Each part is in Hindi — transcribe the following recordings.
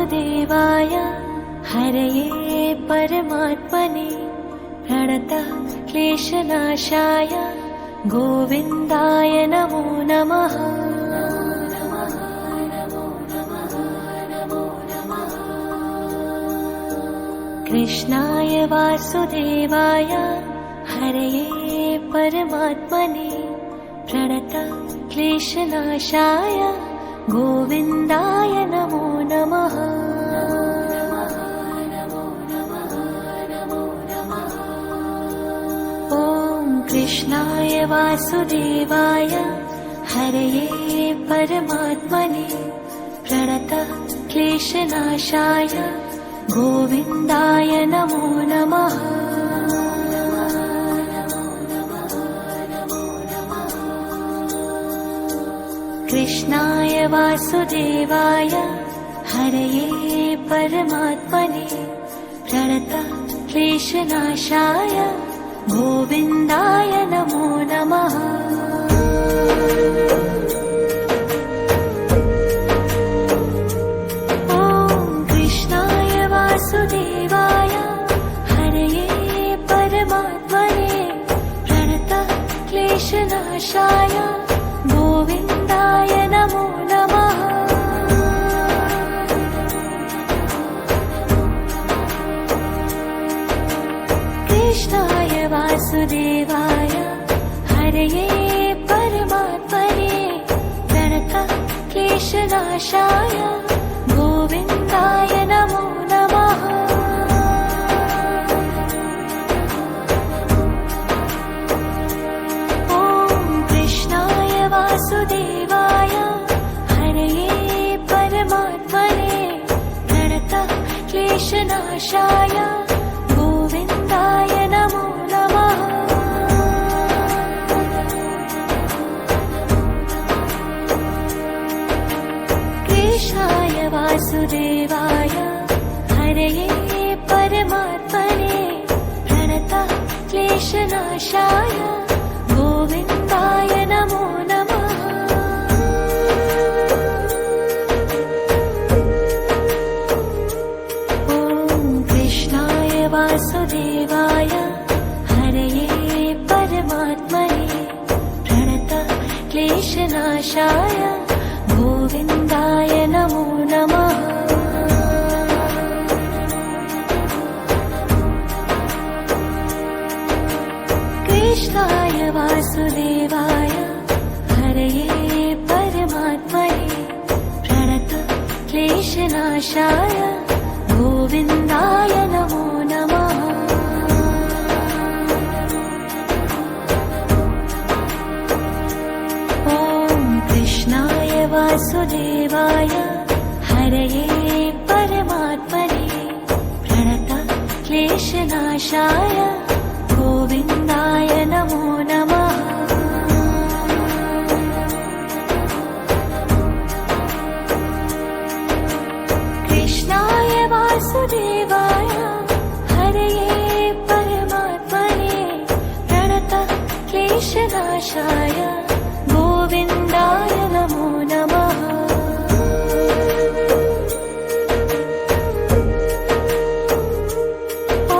वासुदेवाय हरये परमात्मने प्रणतः क्लेशनाशाय गोविन्दाय नमो नमः। कृष्णाय वासुदेवाय हरये परमात्मने प्रणतः क्लेशनाशाय गोविन्दाय नमो नमः। ॐ कृष्णाय वासुदेवाय हरये परमात्मने प्रणतः क्लेशनाशाय गोविन्दाय नमो नमः। कृष्णाय वासुदेवाय हरये परमात्मने प्रणतः क्लेशनाशाय गोविन्दाय नमो नमः। ॐ कृष्णाय वासुदेवाय हरये परमात्मने प्रणतः क्लेशनाशाय गोविन्दाय नमो नमः। कृष्णाय वासुदेवाय हरये परमात्मने प्रणतः क्लेशनाशाय गोविन्दाय नमो नमः। ॐ कृष्णाय वासुदेवाय हरये परमात्मने प्रणतः क्लेशनाशाय गोविन्दाय नमो नमः। कृष्णाय वासुदेवाय हरये परमात्मने प्रणतः क्लेशनाशाय गोविन्दाय नमो नमः। ॐ कृष्णाय वासुदेवाय हरये परमात्मने प्रणतः क्लेशनाशाय गोविन्दाय नमो नमः। कृष्णाय वासुदेवाय हरये परमात्मने प्रणतः क्लेशनाशाय गोविन्दाय नमो नमः। ॐ कृष्णाय वासुदेवाय हरये परमात्मने प्रणतः क्लेशनाशाय गोविन्दाय नमो नमः। कृष्णाय वासुदेवाय हरये परमात्मने प्रणतः क्लेशनाशाय गोविन्दाय नमो नमः। ॐ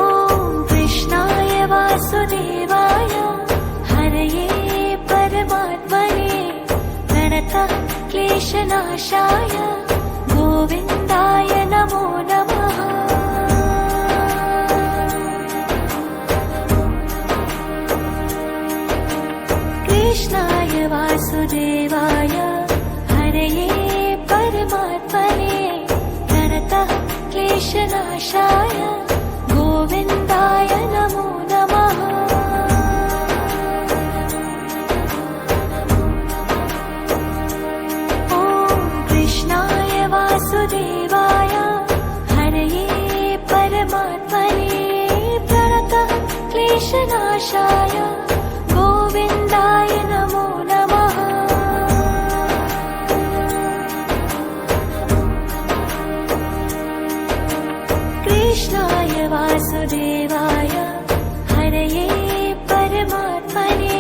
कृष्णाय वासुदेवाय हरये परमात्मने प्रणतः क्लेशनाशाय गोविन्दाय नमो नमः। कृष्णाय वासुदेवाय हरये परमात्मने प्रणतः क्लेशनाशाय गोविन्दाय नमो नमः। ॐ कृष्णाय वासुदेवाय हरये परमात्मने प्रणतः क्लेशनाशाय गोविन्दाय नमो नमः। कृष्णाय वासुदेवाय हरये परमात्मने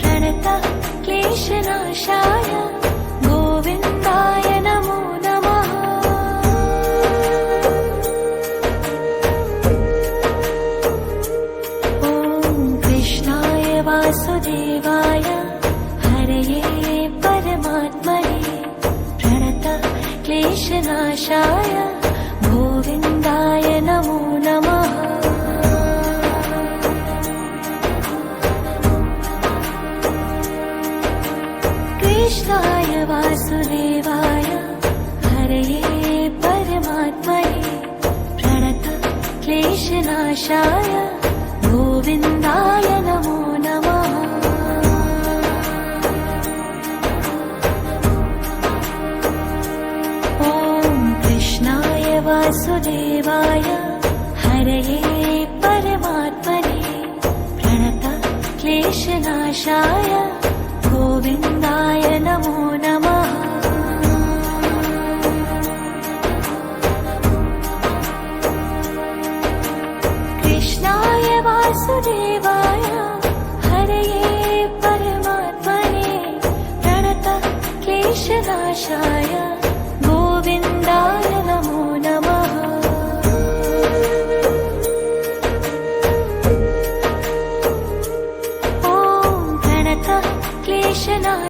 प्रणतः क्लेशनाशाय गोविन्दाय नमो नमः। क्लेशनाशाय गोविन्दाय नमो नमः। ॐ कृष्णाय वासुदेवाय हरये परमात्मने प्रणतः क्लेशनाशाय गोविन्दाय नमो नमः। कृष्णाय वासुदेवाय हरये परमात्मने प्रणतः क्लेशनाशाय